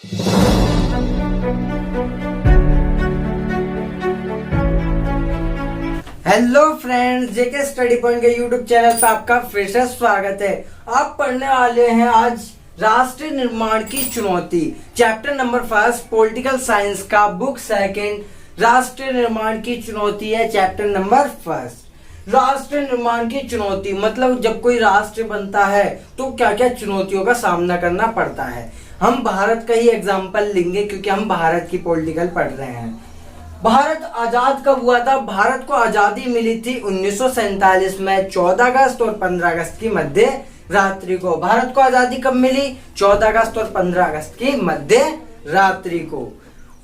Hello friends, जेके study point के YouTube channel पर आपका फिर से स्वागत है। आप पढ़ने वाले हैं आज राष्ट्र निर्माण की चुनौती, चैप्टर नंबर 1 पॉलिटिकल साइंस का, बुक सेकंड। राष्ट्र निर्माण की चुनौती है चैप्टर नंबर 1। राष्ट्र निर्माण की चुनौती मतलब जब कोई राष्ट्र बनता है तो क्या क्या चुनौतियों का सामना करना पड़ता है। हम भारत का ही एग्जाम्पल लेंगे क्योंकि हम भारत की पॉलिटिकल पढ़ रहे हैं। भारत आजाद कब हुआ था? भारत को आजादी मिली थी 1947 में 14 अगस्त और 15 अगस्त की मध्य रात्रि को। भारत को आजादी कब मिली? 14 अगस्त और 15 अगस्त की मध्य रात्रि को।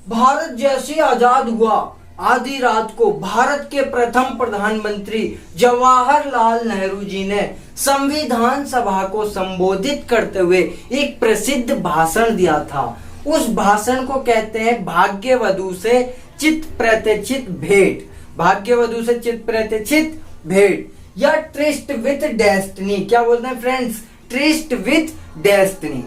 भारत जैसे आजाद हुआ, आधी रात को भारत के प्रथम प्रधानमंत्री जवाहरलाल नेहरू जी ने संविधान सभा को संबोधित करते हुए एक प्रसिद्ध भाषण दिया था। उस भाषण को कहते हैं भाग्यवधु से चित प्रतिचित भेंट। भाग्यवधु से चित प्रतिचित भेंट या ट्रिस्ट विथ डेस्टिनी। क्या बोलते हैं फ्रेंड्स? Tryst with destiny.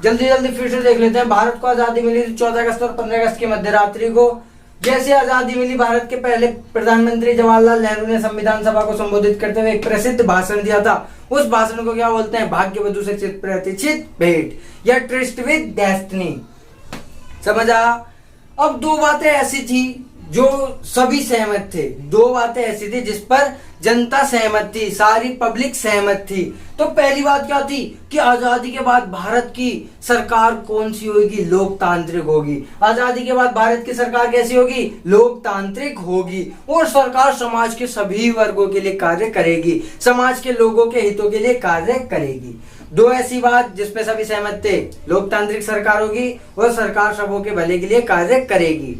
जल्दी जल्दी फिर से देख लेते हैं। भारत को आजादी मिली 14 अगस्त और 15 अगस्त की मध्य रात्रि को। जैसे आजादी मिली, भारत के पहले प्रधानमंत्री जवाहरलाल नेहरू ने संविधान सभा को संबोधित करते हुए एक प्रसिद्ध भाषण दिया था। उस भाषण को क्या बोलते हैं? भाग्यवधु से चित प्रतिचित भेंट या ट्रिस्ट विथ डेस्टिनी। समझ आ? अब दो बातें ऐसी थी जो सभी सहमत थे। दो बातें ऐसी थी जिस पर जनता सहमत थी, सारी पब्लिक सहमत थी। तो पहली बात क्या थी कि आजादी के बाद भारत की सरकार कौन सी होगी? लोकतांत्रिक होगी। आजादी के बाद भारत की सरकार कैसी होगी? लोकतांत्रिक होगी। और सरकार समाज के सभी वर्गों के लिए कार्य करेगी, समाज के लोगों के हितों के लिए कार्य करेगी। दो ऐसी बात जिसपे सभी सहमत थे, लोकतांत्रिक सरकार होगी और सरकार सबों के भले के लिए कार्य करेगी।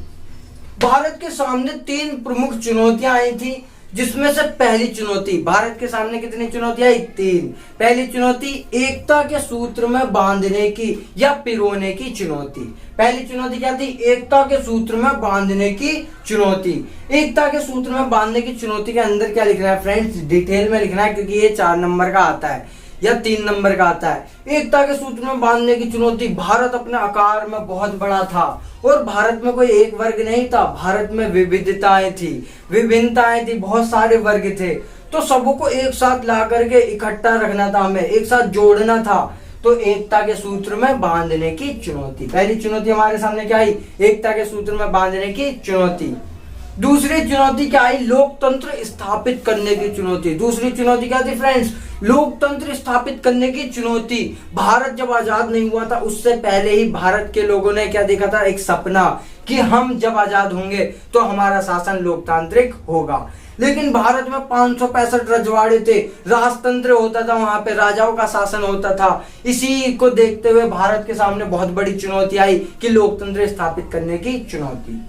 भारत के सामने 3 प्रमुख चुनौतियां आई थी, जिसमें से पहली चुनौती, भारत के सामने कितनी चुनौतियां आई? 3। पहली चुनौती एकता के सूत्र में बांधने की या पिरोने की चुनौती। पहली चुनौती क्या थी? एकता के सूत्र में बांधने की चुनौती। एकता के सूत्र में बांधने की चुनौती के अंदर क्या लिखना है फ्रेंड्स? डिटेल में लिखना है क्योंकि ये 4 नंबर का आता है या 3 नंबर का आता है। एकता के सूत्र में बांधने की चुनौती। भारत अपने आकार में बहुत बड़ा था और भारत में कोई एक वर्ग नहीं था, भारत में विविधताएं थी, विभिन्नताएं थी, बहुत सारे वर्ग थे। तो सबों को एक साथ ला करके इकट्ठा रखना था, हमें एक साथ जोड़ना था। तो एकता के सूत्र में बांधने की चुनौती, पहली चुनौती हमारे सामने क्या आई? एकता के सूत्र में बांधने की चुनौती। दूसरी चुनौती क्या आई? लोकतंत्र स्थापित करने की चुनौती। दूसरी चुनौती क्या थी फ्रेंड्स? लोकतंत्र स्थापित करने की चुनौती। भारत जब आजाद नहीं हुआ था उससे पहले ही भारत के लोगों ने क्या देखा था? एक सपना कि हम जब आजाद होंगे तो हमारा शासन लोकतांत्रिक होगा। लेकिन भारत में 565 रजवाड़े थे, राजतंत्र होता था, वहां पे राजाओं का शासन होता था। इसी को देखते हुए भारत के सामने बहुत बड़ी चुनौती आई कि लोकतंत्र स्थापित करने की चुनौती।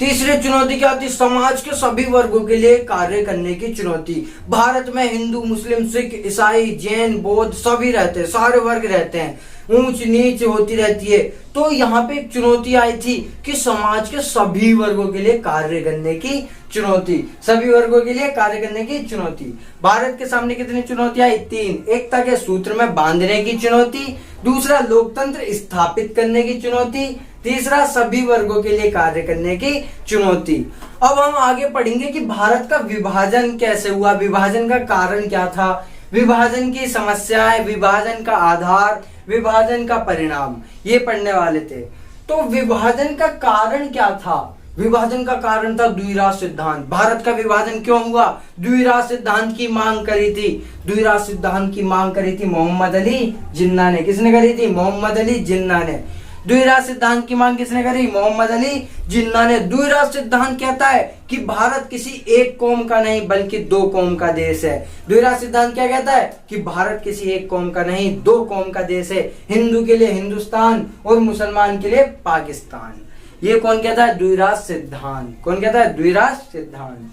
तीसरी चुनौती क्या थी? समाज के सभी वर्गों के लिए कार्य करने की चुनौती। भारत में हिंदू, मुस्लिम, सिख, ईसाई, जैन, बौद्ध सभी रहते हैं, सारे वर्ग रहते हैं, ऊंच नीच होती रहती है। तो यहाँ पे एक चुनौती आई थी कि समाज के सभी वर्गों के लिए कार्य करने की चुनौती। सभी वर्गों के लिए कार्य करने की चुनौती। भारत के सामने कितनी चुनौती आई? 3। एकता के सूत्र में बांधने की चुनौती, दूसरा लोकतंत्र स्थापित करने की चुनौती, तीसरा सभी वर्गों के लिए कार्य करने की चुनौती। अब हम आगे पढ़ेंगे कि भारत का विभाजन कैसे हुआ, विभाजन का कारण क्या था, विभाजन की समस्याएं, विभाजन का आधार, विभाजन का परिणाम, ये पढ़ने वाले थे। तो विभाजन का कारण क्या था? विभाजन का कारण था द्विराज सिद्धांत। भारत का विभाजन क्यों हुआ? द्विराज सिद्धांत की मांग करी थी। द्विराज सिद्धांत की मांग करी थी मोहम्मद अली जिन्ना ने। किसने करी थी? मोहम्मद अली जिन्ना ने। द्विराज सिद्धांत की मांग किसने करी? मोहम्मद अली जिन्ना ने। द्विराज सिद्धांत कहता है कि भारत किसी एक कौम का नहीं बल्कि 2 कौम का देश है। द्विराज सिद्धांत क्या कहता है? कि भारत किसी एक कौम का नहीं 2 कौम का देश है। हिंदू के लिए हिंदुस्तान और मुसलमान के लिए पाकिस्तान। ये कौन कहता है? द्विराज सिद्धांत। कौन कहता है? द्विराज सिद्धांत।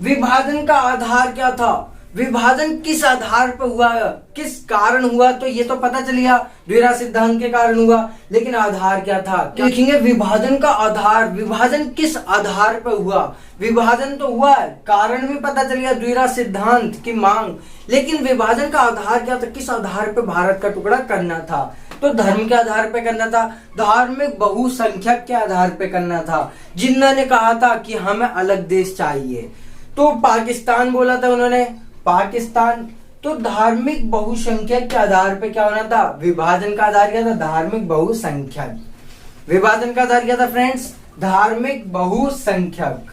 विभाजन का आधार क्या था? विभाजन किस आधार पर हुआ, किस कारण हुआ? तो ये तो पता चल गया द्विराज सिद्धांत के कारण हुआ, लेकिन आधार क्या था? देखेंगे विभाजन का आधार, विभाजन किस आधार पर हुआ। विभाजन तो हुआ, कारण भी पता चल गया द्विराज सिद्धांत की मांग, लेकिन विभाजन का आधार क्या था? किस आधार पर भारत का टुकड़ा करना था? तो धर्म के आधार पे करना था, धार्मिक बहुसंख्यक के आधार पे करना था। जिन्ना ने कहा था कि हमें अलग देश चाहिए, तो पाकिस्तान बोला था उन्होंने, पाकिस्तान। तो धार्मिक बहुसंख्यक के आधार पे क्या होना था, विभाजन का आधार क्या था, धार्मिक बहुसंख्यक। विभाजन का आधार क्या था फ्रेंड्स, धार्मिक बहुसंख्यक।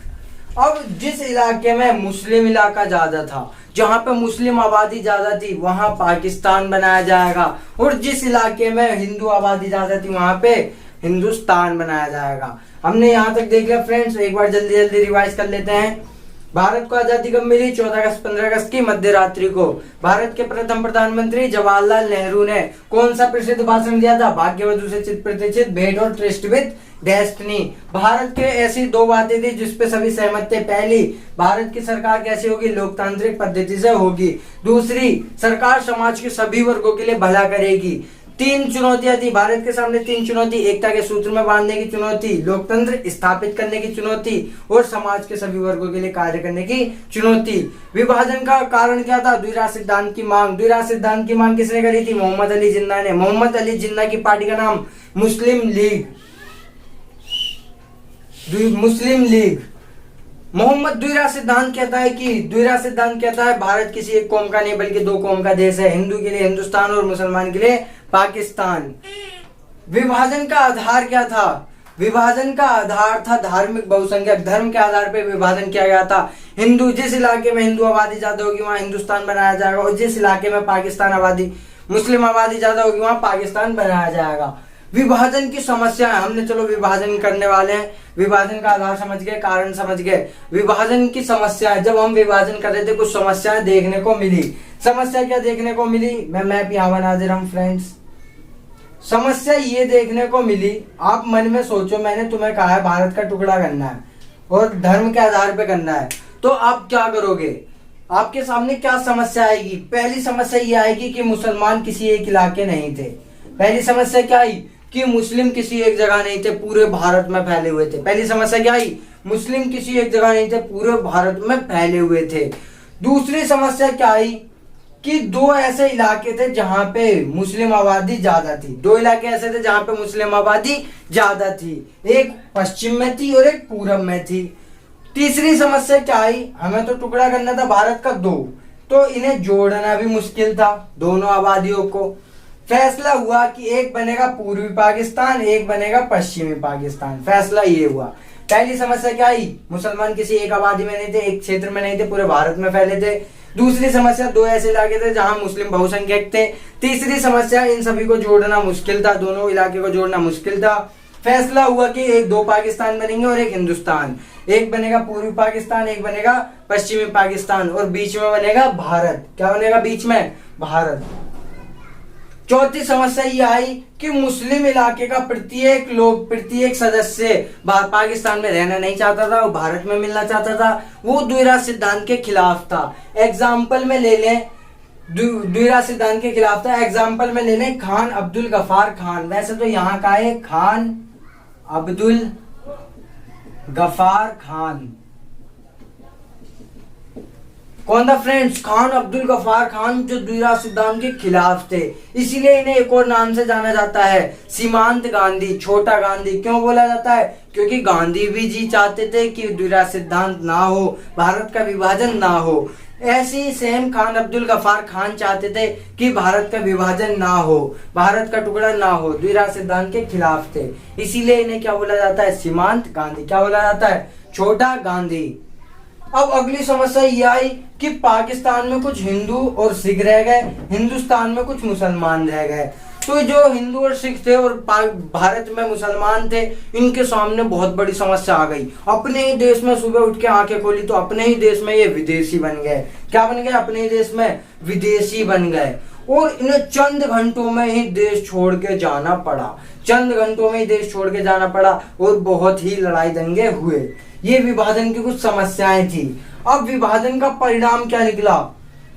अब जिस इलाके में मुस्लिम इलाका ज्यादा था, जहां पे मुस्लिम आबादी ज्यादा थी, वहां पाकिस्तान बनाया जाएगा, और जिस इलाके में हिंदू आबादी ज्यादा थी वहां पे हिंदुस्तान बनाया जाएगा। हमने यहां तक देख लिया फ्रेंड्स, एक बार जल्दी जल्दी रिवाइज कर लेते हैं। भारत को आजादी कब मिली, 14 अगस्त 15 अगस्त की मध्य रात्रि को। भारत के प्रथम प्रधानमंत्री जवाहरलाल नेहरू ने कौन सा प्रसिद्ध भाषण दिया था, भाग्यवधू से चित प्रतिचित, भेंट और ट्रस्ट विद डेस्टिनी। भारत के ऐसी दो बातें थी जिसपे सभी सहमत थे। पहली, भारत की सरकार कैसी होगी, लोकतांत्रिक पद्धति से होगी। दूसरी, सरकार समाज के सभी वर्गों के लिए भला करेगी। तीन चुनौतियां थी भारत के सामने, तीन चुनौती, एकता के सूत्र में बांधने की चुनौती, लोकतंत्र स्थापित करने की चुनौती, और समाज के सभी वर्गों के लिए कार्य करने की चुनौती। विभाजन का कारण क्या था, द्विराज सिद्धांत की मांग। द्विराज सिद्धांत की मांग किसने करी थी, मोहम्मद अली जिन्ना ने। मोहम्मद अली जिन्ना की पार्टी का नाम मुस्लिम लीग, मुस्लिम लीग। मोहम्मद द्विराज सिद्धांत कहता है कि, द्विराज सिद्धांत कहता है भारत किसी एक कौम का नहीं बल्कि दो कौम का देश है, हिंदू के लिए हिंदुस्तान और मुसलमान के लिए पाकिस्तान। विभाजन का आधार क्या था, विभाजन का आधार था धार्मिक बहुसंख्यक। धर्म के आधार पर विभाजन किया गया था। हिंदू, जिस इलाके में हिंदू आबादी ज्यादा होगी वहां हिंदुस्तान बनाया जाएगा, और जिस इलाके में पाकिस्तान आबादी, मुस्लिम आबादी ज्यादा होगी वहां पाकिस्तान बनाया जाएगा। विभाजन की समस्या है, हमने चलो विभाजन करने वाले हैं, विभाजन का आधार समझ गए, कारण समझ गए। विभाजन की समस्या है, जब हम विभाजन कर रहे थे कुछ समस्याएं देखने को मिली। समस्या क्या देखने को मिली, मैं मैप यहाँ बना दे रहा हूं फ्रेंड्स। समस्या ये देखने को मिली, आप मन में सोचो, मैंने तुम्हें कहा है भारत का टुकड़ा करना है और धर्म के आधार पे करना है, तो आप क्या करोगे, आपके सामने क्या समस्या आएगी। पहली समस्या ये आएगी कि मुसलमान किसी एक इलाके नहीं थे। पहली समस्या क्या आई कि मुस्लिम किसी एक जगह नहीं थे, पूरे भारत में फैले हुए थे। पहली समस्या क्या आई, मुस्लिम किसी एक जगह नहीं थे, पूरे भारत में फैले हुए थे। दूसरी समस्या क्या आई कि दो ऐसे इलाके थे जहां पे मुस्लिम आबादी ज्यादा थी। दो इलाके ऐसे थे जहां पे मुस्लिम आबादी ज्यादा थी, एक पश्चिम में थी और एक पूरब में थी। तीसरी समस्या क्या आई, हमें तो टुकड़ा करना था भारत का दो, तो इन्हें जोड़ना भी मुश्किल था दोनों आबादियों को। फैसला हुआ कि एक बनेगा पूर्वी पाकिस्तान, एक बनेगा पश्चिमी पाकिस्तान। फैसला ये हुआ। पहली समस्या क्या आई, मुसलमान किसी एक आबादी में नहीं थे, एक क्षेत्र में नहीं थे, पूरे भारत में फैले थे। दूसरी समस्या, दो ऐसे इलाके थे जहां मुस्लिम बहुसंख्यक थे। तीसरी समस्या, इन सभी को जोड़ना मुश्किल था, दोनों इलाके को जोड़ना मुश्किल था। फैसला हुआ कि एक दो पाकिस्तान बनेंगे और एक हिंदुस्तान, एक बनेगा पूर्वी पाकिस्तान, एक बनेगा पश्चिमी पाकिस्तान, और बीच में बनेगा भारत। क्या बनेगा बीच में, भारत। चौथी समस्या ये आई कि मुस्लिम इलाके का प्रत्येक लोग, प्रत्येक सदस्य पाकिस्तान में रहना नहीं चाहता था, वो भारत में मिलना चाहता था, वो द्विराज सिद्धांत के खिलाफ था। एग्जाम्पल में ले लें, द्विराज सिद्धांत के खिलाफ था। एग्जाम्पल में ले लें खान अब्दुल गफार खान, वैसे तो यहाँ का है खान अब्दुल गफार खान। कौन था फ्रेंड्स, खान अब्दुल गफार खान, जो द्विराज सिद्धांत के खिलाफ थे। इसीलिए इन्हें एक और नाम से जाना जाता है, सीमांत गांधी, छोटा गांधी। क्यों बोला जाता है, क्योंकि गांधी भी जी चाहते थे कि द्विराज सिद्धांत ना हो, भारत का विभाजन ना हो। ऐसे ही सेम खान अब्दुल गफार खान चाहते थे कि भारत का विभाजन ना हो, भारत का टुकड़ा ना हो, द्विराज सिद्धांत के खिलाफ थे। इसीलिए इन्हें क्या बोला जाता है, सीमांत गांधी। क्या बोला जाता है, छोटा गांधी। अब अगली समस्या ये आई कि पाकिस्तान में कुछ हिंदू और सिख रह गए, हिंदुस्तान में कुछ मुसलमान रह गए। तो जो हिंदू और सिख थे और भारत में मुसलमान थे, इनके सामने बहुत बड़ी समस्या आ गई। अपने ही देश में सुबह उठ के आंखें खोली तो अपने ही देश में ये विदेशी बन गए। क्या बन गए, अपने ही देश में विदेशी बन गए, और इन्हें चंद घंटों में ही देश छोड़ के जाना पड़ा। चंद घंटों में ही देश छोड़ के जाना पड़ा, और बहुत ही लड़ाई दंगे हुए। ये विभाजन की कुछ समस्याएं थी। अब विभाजन का परिणाम क्या निकला,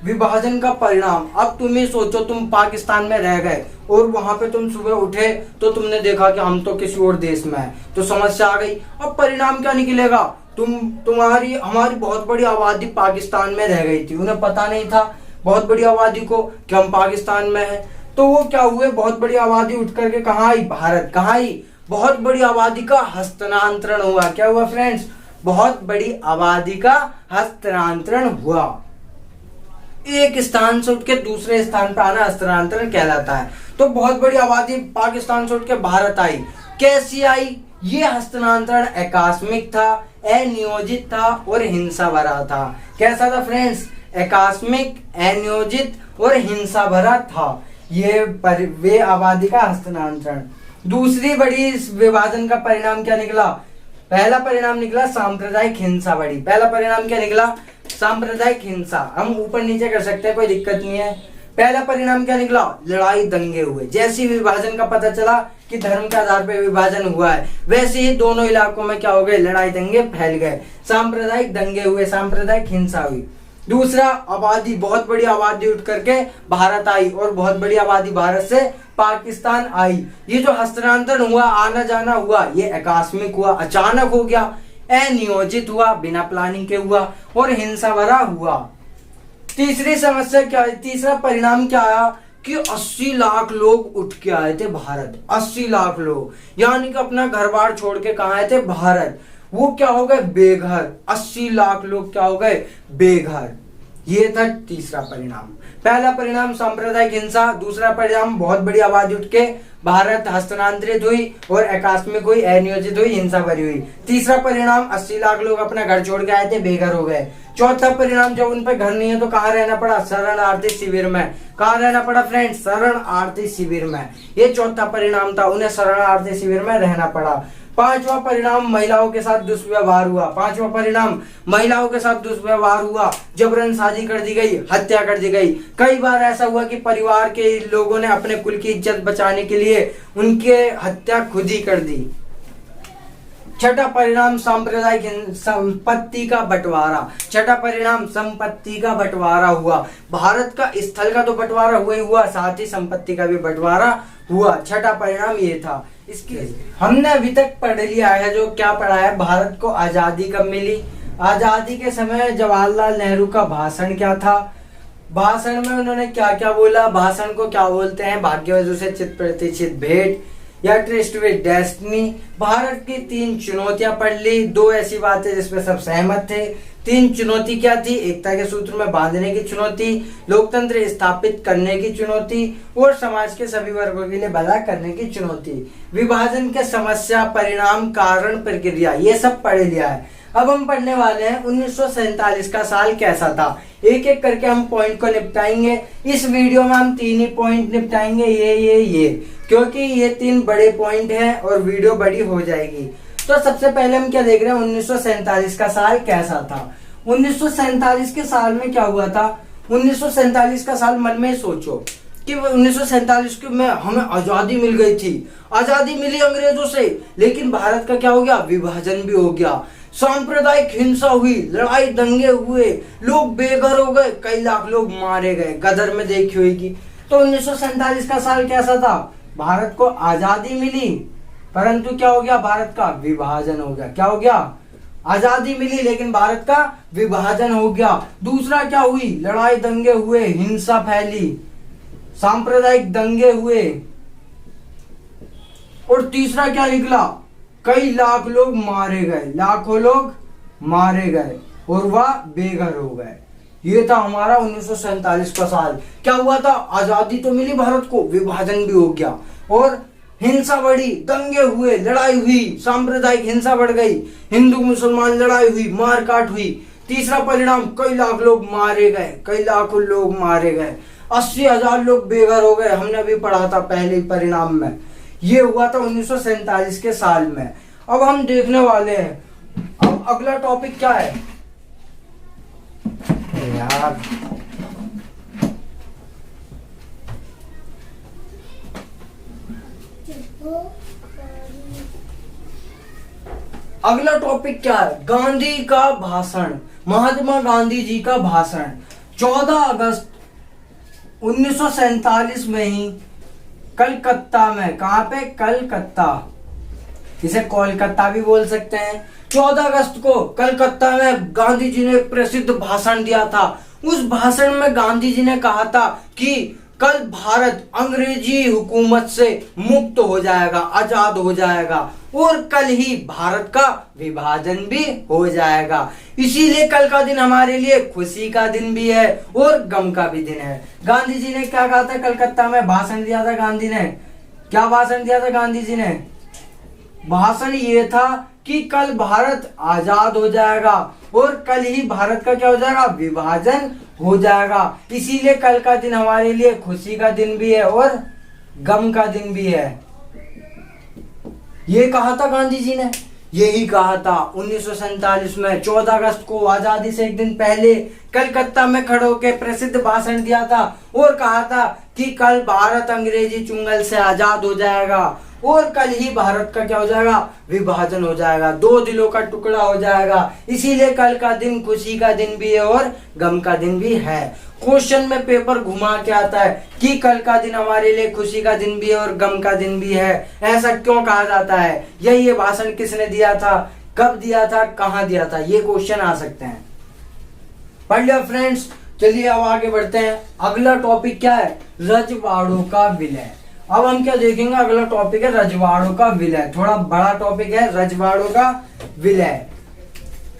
विभाजन का परिणाम, अब तुम ही सोचो, तुम पाकिस्तान में रह गए और वहां पे तुम सुबह उठे तो तुमने देखा कि हम तो किसी और देश में हैं, तो समस्या आ गई। अब परिणाम क्या निकलेगा, तुम्हारी हमारी बहुत बड़ी आबादी पाकिस्तान में रह गई थी, उन्हें पता नहीं था बहुत बड़ी आबादी को कि हम पाकिस्तान में हैं। तो वो क्या हुए, बहुत बड़ी आबादी उठ करके कहाँ आई, भारत। कहाँ आई, बहुत बड़ी आबादी का हस्तांतरण हुआ। क्या हुआ फ्रेंड्स, बहुत बड़ी आबादी का हस्तांतरण हुआ। एक स्थान से उठ के दूसरे स्थान पर आना हस्तांतरण कहलाता है। तो बहुत बड़ी आबादी पाकिस्तान से उठ के भारत आई। कैसी आई, ये हस्तांतरण आकस्मिक था, अनियोजित था और हिंसा भरा था। कैसा था फ्रेंड्स, आकस्मिक, अनियोजित और हिंसा भरा था ये वे आबादी का हस्तांतरण। दूसरी बड़ी विभाजन का परिणाम क्या निकला, पहला परिणाम निकला सांप्रदायिक हिंसा बढ़ी। पहला परिणाम क्या निकला, सांप्रदायिक हिंसा। हम ऊपर नीचे कर सकते हैं, कोई दिक्कत नहीं है। पहला परिणाम क्या निकला, लड़ाई दंगे हुए। जैसे विभाजन का पता चला कि धर्म के आधार पर विभाजन हुआ है, वैसे ही दोनों इलाकों में क्या हो गए, लड़ाई दंगे फैल गए, सांप्रदायिक दंगे हुए, सांप्रदायिक हिंसा हुई। दूसरा, आबादी, बहुत बड़ी आबादी उठ करके भारत आई और बहुत बड़ी आबादी भारत से पाकिस्तान आई। ये जो हस्तांतरण हुआ, आना जाना हुआ, ये आकस्मिक हुआ, अचानक हो गया, अनियोजित हुआ, बिना प्लानिंग के हुआ और हिंसा भरा हुआ। तीसरी समस्या क्या है, तीसरा परिणाम क्या आया कि 80 लाख लोग उठ के आए थे भारत। 80 लाख लोग, यानी कि अपना घर बार छोड़ के कहाँ आए थे, भारत। वो क्या हो गए, बेघर। 80 लाख लोग क्या हो गए, बेघर। ये था तीसरा परिणाम। पहला परिणाम सांप्रदायिक हिंसा, दूसरा परिणाम बहुत बड़ी आबादी उठ के भारत हस्तांतरित हुई और आकस्मिक हुई, अनियोजित हुई, हिंसा भरी हुई। तीसरा परिणाम 80 लाख लोग अपना घर छोड़ के आए थे, बेघर हो गए। चौथा परिणाम, जब उन पर घर नहीं है तो कहाँ रहना पड़ा, शरणार्थी शिविर में। कहाँ रहना पड़ा फ्रेंड्स, शरणार्थी शिविर में। ये चौथा परिणाम था, उन्हें शरणार्थी शिविर में रहना पड़ा। पांचवा परिणाम, महिलाओं के साथ दुष्व्यवहार हुआ। पांचवा परिणाम, महिलाओं के साथ दुष्व्यवहार हुआ, जबरन शादी कर दी गई, हत्या कर दी गई। कई बार ऐसा हुआ कि परिवार के लोगों ने अपने कुल की इज्जत बचाने के लिए उनके हत्या खुद ही कर दी। छठा परिणाम, सांप्रदायिक संपत्ति का बंटवारा। छठा परिणाम, संपत्ति का बंटवारा हुआ। भारत का स्थल का तो बंटवारा हुआ ही हुआ, साथ ही संपत्ति का भी बंटवारा हुआ। छठा परिणाम ये था। इसकी हमने अभी तक पढ़ लिया है, जो क्या पढ़ा है, भारत को आजादी कब मिली, आजादी के समय जवाहरलाल नेहरू का भाषण क्या था, भाषण में उन्होंने क्या क्या बोला, भाषण को क्या बोलते हैं, भाग्यवशों से चित प्रतिचित भेंट या ट्रिस्ट विद डेस्टिनी। भारत की 3 चुनौतियां पढ़ ली, 2 ऐसी बातें जिसपे सब सहमत थे। 3 चुनौती क्या थी, एकता के सूत्र में बांधने की चुनौती, लोकतंत्र स्थापित करने की चुनौती और समाज के सभी वर्गों के लिए भला करने की चुनौती। विभाजन के समस्या, परिणाम, कारण, प्रक्रिया, ये सब पढ़ लिया है। अब हम पढ़ने वाले हैं 1947 का साल कैसा था। एक एक करके हम पॉइंट को निपटाएंगे। इस वीडियो में हम 3 ही पॉइंट निपटाएंगे, ये, क्योंकि ये 3 बड़े पॉइंट हैं और वीडियो बड़ी हो जाएगी। तो सबसे पहले हम क्या देख रहे हैं, 1947 का साल कैसा था। 1947 के साल में क्या हुआ था, 1947 का साल मन में सोचो कि 1947 में हमें आजादी मिल गई थी, आजादी मिली अंग्रेजों से, लेकिन भारत का क्या हो गया, विभाजन भी हो गया, सांप्रदायिक हिंसा हुई, लड़ाई दंगे हुए, लोग बेघर हो गए, कई लाख लोग मारे गए। गदर में देखी होगी। तो 1947 का साल कैसा था, भारत को आजादी मिली, परंतु क्या हो गया, भारत का विभाजन हो गया। क्या हो गया, आजादी मिली लेकिन भारत का विभाजन हो गया। दूसरा क्या हुई, लड़ाई दंगे हुए, हिंसा फैली, सांप्रदायिक दंगे हुए। और तीसरा क्या निकला, कई लाख लोग मारे गए, लाखों लोग मारे गए और वह बेघर हो गए। ये था हमारा 1947 का साल। क्या हुआ था, आजादी तो मिली भारत को, विभाजन भी हो गया और हिंसा बढ़ी, दंगे हुए, लड़ाई हुई, सांप्रदायिक हिंसा बढ़ गई, हिंदू मुसलमान लड़ाई हुई, मारकाट हुई। तीसरा परिणाम, कई लाख लोग मारे गए, कई लाखों लोग मारे गए, 80,000 लोग बेघर हो गए। हमने अभी पढ़ा था पहले परिणाम में। ये हुआ था 1947 के साल में। अब हम देखने वाले हैं, अब अगला टॉपिक क्या है यार, अगला टॉपिक क्या है, गांधी का भाषण, महात्मा गांधी जी का भाषण। 14 अगस्त 1947 में ही कलकत्ता में, कहां पे, कलकत्ता, इसे कोलकाता भी बोल सकते हैं। 14 अगस्त को कलकत्ता में गांधी जी ने एक प्रसिद्ध भाषण दिया था। उस भाषण में गांधी जी ने कहा था कि कल भारत अंग्रेजी हुकूमत से मुक्त हो जाएगा, आजाद हो जाएगा और कल ही भारत का विभाजन भी हो जाएगा। इसीलिए कल का दिन हमारे लिए खुशी का दिन भी है और गम का भी दिन है। गांधी जी ने क्या कहा था? कलकत्ता में भाषण दिया था गांधी ने। क्या भाषण दिया था गांधी जी ने? भाषण ये था कि कल भारत आजाद हो जाएगा और कल ही भारत का क्या हो जाएगा? विभाजन हो जाएगा। इसीलिए कल का दिन हमारे लिए खुशी का दिन भी है और गम का दिन भी है। ये कहा था गांधी जी ने, यही कहा था 1947 में 14 अगस्त को, आजादी से एक दिन पहले कलकत्ता में खड़े होकर प्रसिद्ध भाषण दिया था और कहा था कि कल भारत अंग्रेजी चुंगल से आजाद हो जाएगा और कल ही भारत का क्या हो जाएगा? विभाजन हो जाएगा, दो दिलों का टुकड़ा हो जाएगा। इसीलिए कल का दिन खुशी का दिन भी है और गम का दिन भी है। क्वेश्चन में पेपर घुमा के आता है कि कल का दिन हमारे लिए खुशी का दिन भी है और गम का दिन भी है। ऐसा क्यों कहा जाता है? ये भाषण किसने दिया था, कब दिया था, कहाँ दिया था? ये क्वेश्चन आ सकते हैं। पढ़ लिया फ्रेंड्स। चलिए अब आगे बढ़ते हैं। अगला टॉपिक क्या है? रजवाड़ों का विलय। अब हम क्या देखेंगे? अगला टॉपिक है रजवाड़ों का विलय। थोड़ा बड़ा टॉपिक है रजवाड़ों का विलय।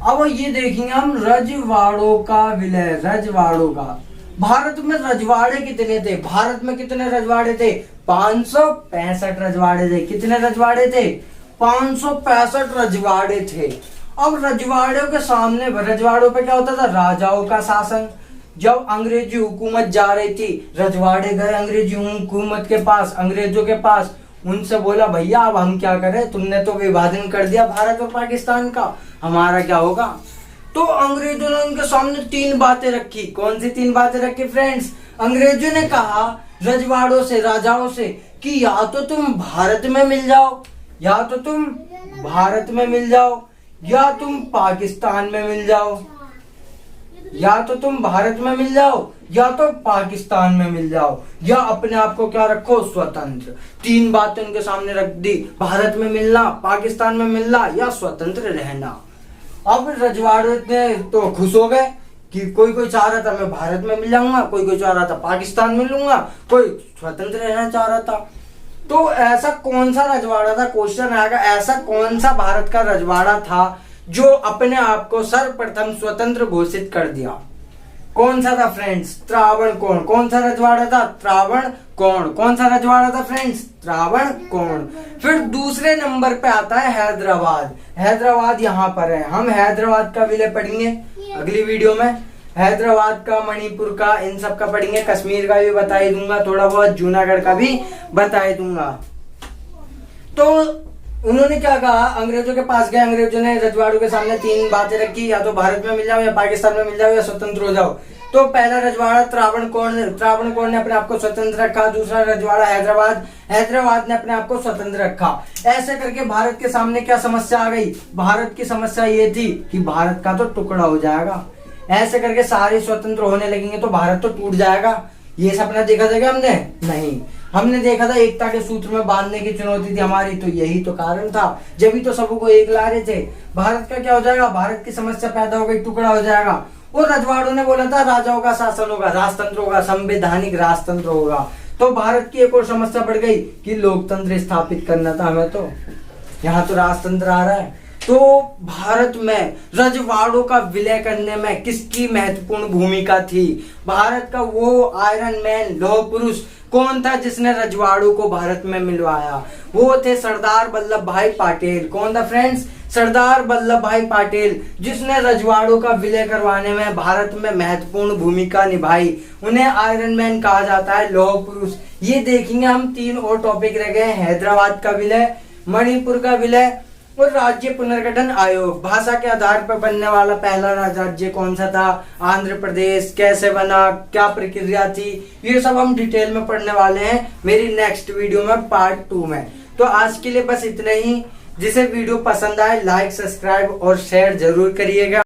अब ये देखेंगे हम रजवाड़ों का विलय। रजवाड़ों का, भारत में रजवाड़े कितने थे? भारत में कितने रजवाड़े थे? 565 रजवाड़े थे। कितने रजवाड़े थे? 565 रजवाड़े थे। अब रजवाड़ों के सामने, रजवाड़ों पे क्या होता था? राजाओं का शासन। जब अंग्रेजी हुकूमत जा रही थी, रजवाड़े गए अंग्रेजी हुकूमत के पास, अंग्रेजों के पास, उनसे बोला भैया अब हम क्या करें, तुमने तो विभाजन कर दिया भारत और पाकिस्तान का, हमारा क्या होगा? तो अंग्रेजों ने उनके सामने 3 बातें रखी। कौन सी 3 बातें रखी फ्रेंड्स? अंग्रेजों ने कहा रजवाड़ों से, राजाओं से कि या तो तुम भारत में मिल जाओ, या तो तुम भारत में मिल जाओ, या तुम पाकिस्तान में मिल जाओ, या तो तुम भारत में मिल जाओ या तो पाकिस्तान में मिल जाओ, या अपने आप को क्या रखो? स्वतंत्र। 3 बातें उनके सामने रख दी, भारत में मिलना, पाकिस्तान में मिलना या स्वतंत्र रहना। अब रजवाड़े तो खुश हो गए कि कोई चाह रहा था मैं भारत में मिल जाऊंगा, कोई चाह रहा था पाकिस्तान में लूंगा, कोई स्वतंत्र रहना चाह रहा था। तो ऐसा कौन सा रजवाड़ा था? क्वेश्चन आएगा, ऐसा कौन सा भारत का रजवाड़ा था जो अपने आप को सर्वप्रथम स्वतंत्र घोषित कर दिया? कौन सा था फ्रेंड्स? त्रावणकोण। कौन सा रजवाड़ा था? त्रावणकोण। कौन सा रजवाड़ा था फ्रेंड्स? त्रावणकोण। फिर दूसरे नंबर पे आता है हैदराबाद। हैदराबाद यहाँ पर है। हम हैदराबाद का विलय पढ़ेंगे अगली वीडियो में। हैदराबाद का, मणिपुर का, इन सब का पढ़ेंगे। कश्मीर का भी बता ही दूंगा, थोड़ा बहुत जूनागढ़ का भी बता ही दूंगा। तो उन्होंने क्या कहा? अंग्रेजों के पास गए, अंग्रेजों ने रजवाड़ों के सामने 3 बातें रखी, या तो भारत में मिल जाओ, या पाकिस्तान में मिल जाओ, या स्वतंत्र हो जाओ। तो पहला रजवाड़ा त्रावणकोण ने अपने आप को स्वतंत्र रखा। दूसरा रजवाड़ा हैदराबाद ने अपने आप को स्वतंत्र रखा। ऐसे करके भारत के सामने क्या समस्या आ गई? भारत की समस्या ये थी कि भारत का तो टुकड़ा हो जाएगा। ऐसे करके सारे स्वतंत्र होने लगेंगे तो भारत तो टूट जाएगा। ये सपना देखा जाएगा हमने? नहीं, हमने देखा था एकता के सूत्र में बांधने की चुनौती थी हमारी, तो यही तो कारण था, जब भी तो सबको एक ला रहे थे। भारत का क्या हो जाएगा? भारत की समस्या पैदा हो गई, टुकड़ा हो जाएगा। और रजवाड़ों ने बोला था राजाओं का शासन होगा, राजतंत्र होगा, संवैधानिक राजतंत्र होगा। तो भारत की एक और समस्या बढ़ गई कि लोकतंत्र स्थापित करना था हमें, तो यहाँ तो राजतंत्र आ रहा है। तो भारत में रजवाड़ों का विलय करने में किसकी महत्वपूर्ण भूमिका थी? भारत का वो आयरन मैन, लौह पुरुष कौन था जिसने रजवाड़ों को भारत में मिलवाया? वो थे सरदार वल्लभ भाई पटेल। कौन था फ्रेंड्स? सरदार वल्लभ भाई पटेल, जिसने रजवाड़ों का विलय करवाने में भारत में महत्वपूर्ण भूमिका निभाई। उन्हें आयरन मैन कहा जाता है, लौह पुरुष। ये देखेंगे हम। 3 और टॉपिक रह गए, हैदराबाद का विलय, मणिपुर का विलय और राज्य पुनर्गठन आयोग। भाषा के आधार पर बनने वाला पहला राज्य कौन सा था? आंध्र प्रदेश। कैसे बना, क्या प्रक्रिया थी, ये सब हम डिटेल में पढ़ने वाले हैं मेरी नेक्स्ट वीडियो में, पार्ट 2 में। तो आज के लिए बस इतना ही। जिसे वीडियो पसंद आए लाइक, सब्सक्राइब और शेयर जरूर करिएगा।